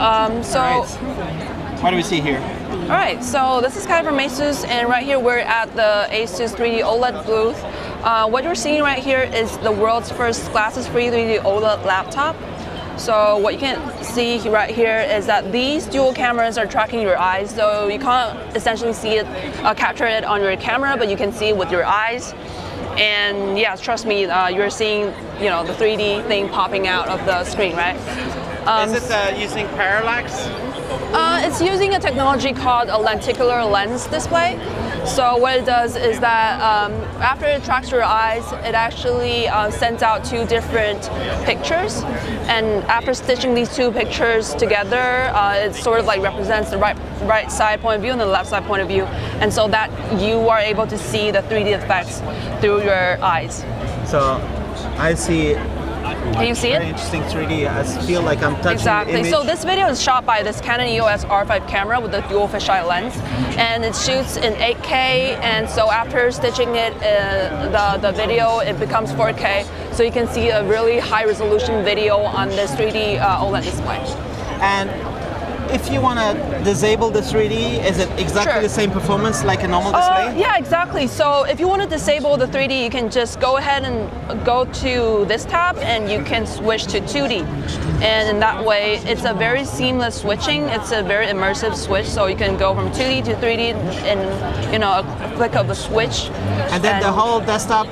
What do we see here? All right, so this is Kai from Asus, and right here we're at the Asus 3D OLED booth. What you're seeing right here is the world's first glasses-free 3D OLED laptop. So what you can see right here is that these dual cameras are tracking your eyes, so you can't essentially see it, capture it on your camera, but you can see it with your eyes. And yeah, trust me, you're seeing, the 3D thing popping out of the screen, right? Is it using parallax? It's using a technology called a lenticular lens display. So what it does is that after it tracks your eyes, it actually sends out two different pictures. And after stitching these two pictures together, it sort of like represents the right side point of view and the left side point of view. And so that you are able to see the 3D effects through your eyes. So I see. Can you see it? Very interesting 3D. I feel like I'm touching Exactly. the image. So this video is shot by this Canon EOS R5 camera with the dual fisheye lens, and it shoots in 8K. And so after stitching it, the video, it becomes 4K. So you can see a really high resolution video on this 3D OLED display. And if you want to disable the 3D, is it exactly the same performance like a normal display? Yeah, exactly. So if you want to disable the 3D, you can just go ahead and go to this tab and you can switch to 2D. And in that way, it's a very seamless switching. It's a very immersive switch. So you can go from 2D to 3D in a click of a switch. And then the whole desktop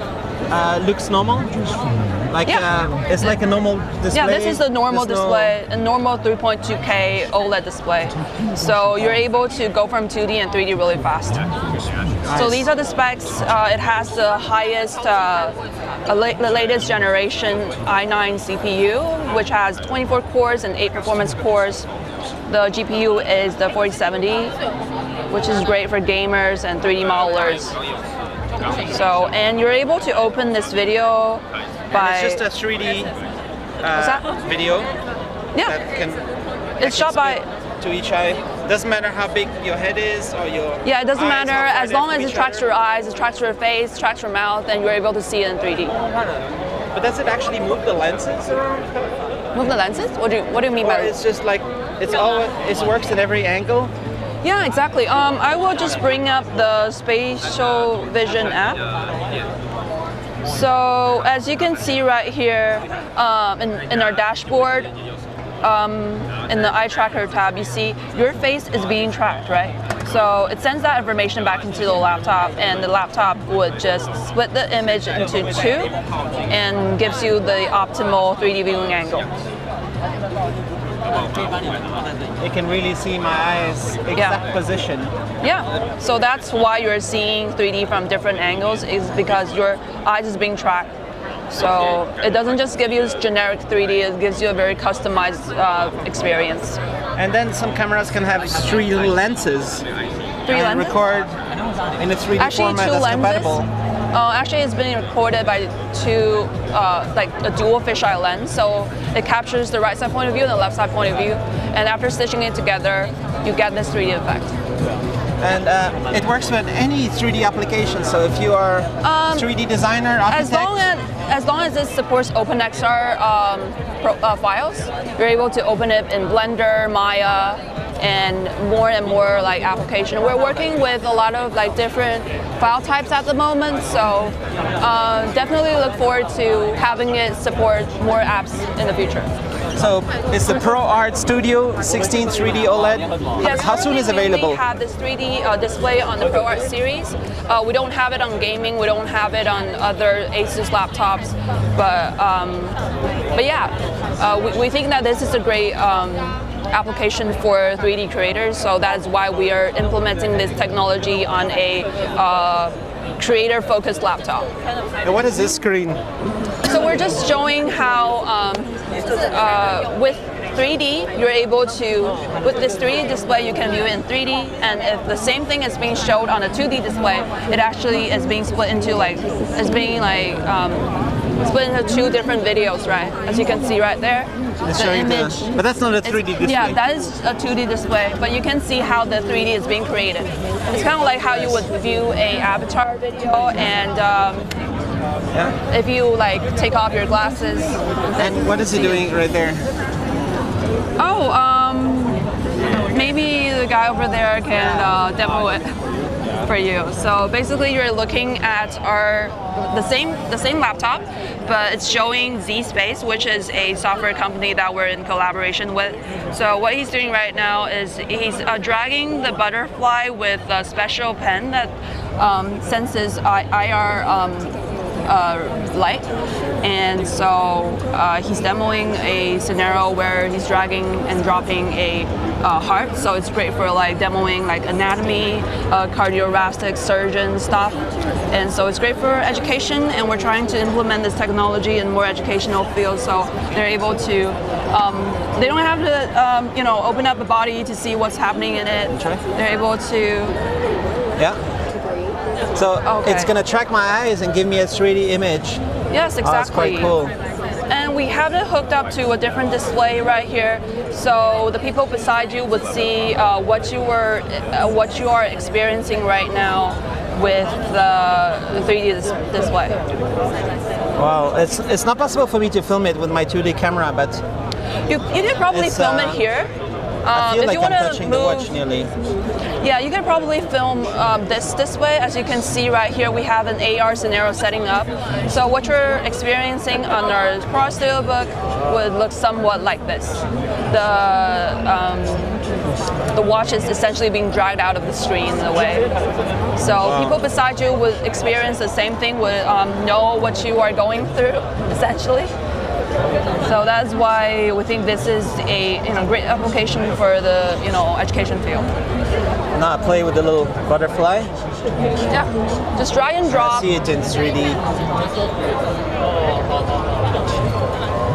looks normal? Like it's like a normal display? Yeah, this is the normal display, a normal 3.2K OLED display. So you're able to go from 2D and 3D really fast. Nice. So these are the specs. It has the highest, the latest generation i9 CPU, which has 24 cores and 8 performance cores. The GPU is the 4070, which is great for gamers and 3D modelers. So, and you're able to open this video by... And it's just a 3D video? Yeah. That can it's shot by... to each eye. Doesn't matter how big your head is or your Yeah, it doesn't eyes, matter. As long as it tracks your eyes, it tracks your face, tracks your mouth, and you're able to see it in 3D. But does it actually move the lenses around? Move the lenses? What do you mean by that? It's just like, it works at every angle? Yeah, exactly. I will just bring up the spatial vision app. So as you can see right here in our dashboard, in the eye tracker tab, you see your face is being tracked, right? So it sends that information back into the laptop, and the laptop would just split the image into two and gives you the optimal 3D viewing angle. It can really see my eyes' exact position. Yeah, so that's why you're seeing 3D from different angles, is because your eyes is being tracked. So it doesn't just give you generic 3D, it gives you a very customized experience. And then some cameras can have 3 lenses. 3 lenses? Record in a 3D format that's compatible. Actually, it's been recorded by two, like a dual fisheye lens. So it captures the right side point of view and the left side point of view. And after stitching it together, you get this 3D effect. And it works with any 3D application. So if you are a 3D designer, architect, as long as it supports OpenXR files, you're able to open it in Blender, Maya, and more like application. We're working with a lot of like different file types at the moment, so definitely look forward to having it support more apps in the future. So it's the ProArt Studio 16 3D OLED. Yes, how soon is it available? We have this 3D display on the ProArt series. We don't have it on gaming. We don't have it on other Asus laptops. But yeah, we think that this is a great application for 3D creators. So that is why we are implementing this technology on a creator-focused laptop. And what is this screen? So we're just showing how with 3D, you're able to, with this 3D display, you can view it in 3D, and if the same thing is being showed on a 2D display, it actually is being split into split into 2 different videos, right? As you can see right there, the image. But that's not a 3D display. Yeah, that is a 2D display, but you can see how the 3D is being created. It's kind of like how you would view a avatar video, and if you like take off your glasses. And what is he doing right there? Oh, guy over there can demo it for you. So basically, you're looking at the same laptop, but it's showing ZSpace, which is a software company that we're in collaboration with. So what he's doing right now is he's dragging the butterfly with a special pen that senses IR light, and so he's demoing a scenario where he's dragging and dropping a heart. So it's great for like demoing like anatomy, cardiothoracic surgeon stuff, and so it's great for education. And we're trying to implement this technology in more educational fields, so they're able to. They don't have to, open up the body to see what's happening in it. They're able to. Yeah. So it's going to track my eyes and give me a 3D image. Yes, exactly. Oh, that's quite cool. And we have it hooked up to a different display right here, so the people beside you would see what you are experiencing right now with the 3D display. Wow, it's not possible for me to film it with my 2D camera, but you can probably film it here. I feel if like you I'm want touching to the watch nearly. Yeah, you can probably film this display. As you can see right here, we have an AR scenario setting up. So what you're experiencing on our Pro Steelbook would look somewhat like this. The watch is essentially being dragged out of the screen in a way. So people beside you would experience the same thing, would know what you are going through, essentially. So that's why we think this is a great application for the education field. Now I play with the little butterfly. Yeah, just drag and drop. I see it in 3D.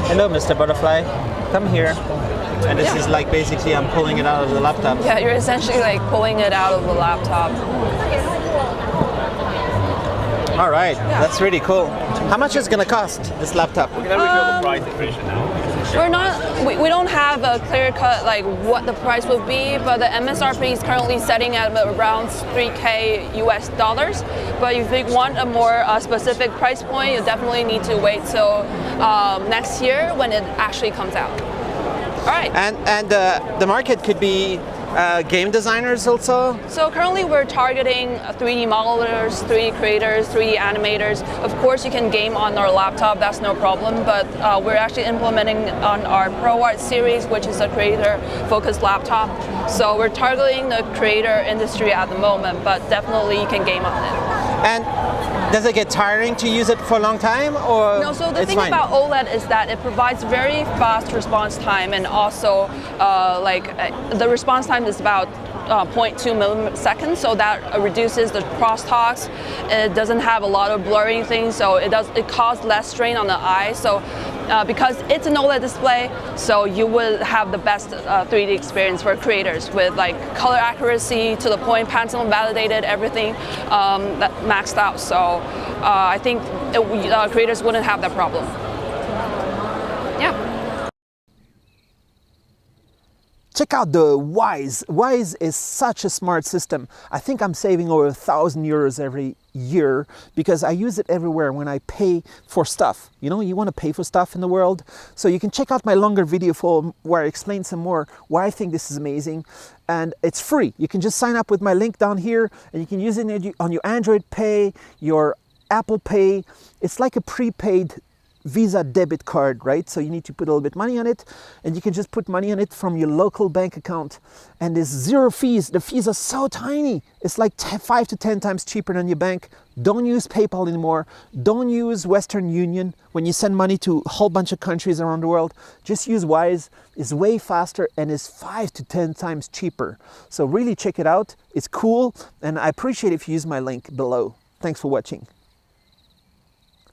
Hello, Mr. Butterfly. Come here. And this is like basically I'm pulling it out of the laptop. Yeah, you're essentially like pulling it out of the laptop. All right, that's really cool. How much is it going to cost, this laptop? We're going to reveal the price information now. We don't have a clear cut like what the price will be, but the MSRP is currently setting at around $3,000 US. But if you want a more specific price point, you definitely need to wait till next year when it actually comes out. All right. And the market could be game designers also? So currently we're targeting 3D modelers, 3D creators, 3D animators. Of course you can game on our laptop, that's no problem, but we're actually implementing on our ProArt series, which is a creator-focused laptop. So we're targeting the creator industry at the moment, but definitely you can game on it. And does it get tiring to use it for a long time, or no? So the thing about OLED is that it provides very fast response time, and also the response time is about 0.2 milliseconds, so that reduces the crosstalks. It doesn't have a lot of blurry things, so it causes less strain on the eye. So because it's an OLED display, so you will have the best 3D experience for creators with like color accuracy to the point, Pantone validated, everything that maxed out. So I think creators wouldn't have that problem. Yeah. Check out the Wise. Wise is such a smart system. I think I'm saving over 1,000 euros every year because I use it everywhere when I pay for stuff. You know, you want to pay for stuff in the world. So you can check out my longer video where I explain some more why I think this is amazing. And it's free. You can just sign up with my link down here and you can use it on your Android Pay, your Apple Pay. It's like a prepaid Visa debit card, right? So you need to put a little bit money on it and you can just put money on it from your local bank account, and there's zero fees. The fees are so tiny. It's like 5 to 10 times cheaper than your bank. Don't use PayPal anymore. Don't use Western Union when you send money to a whole bunch of countries around the world. Just use Wise. It's way faster and is 5 to 10 times cheaper. So really check it out. It's cool and I appreciate if you use my link below. Thanks for watching.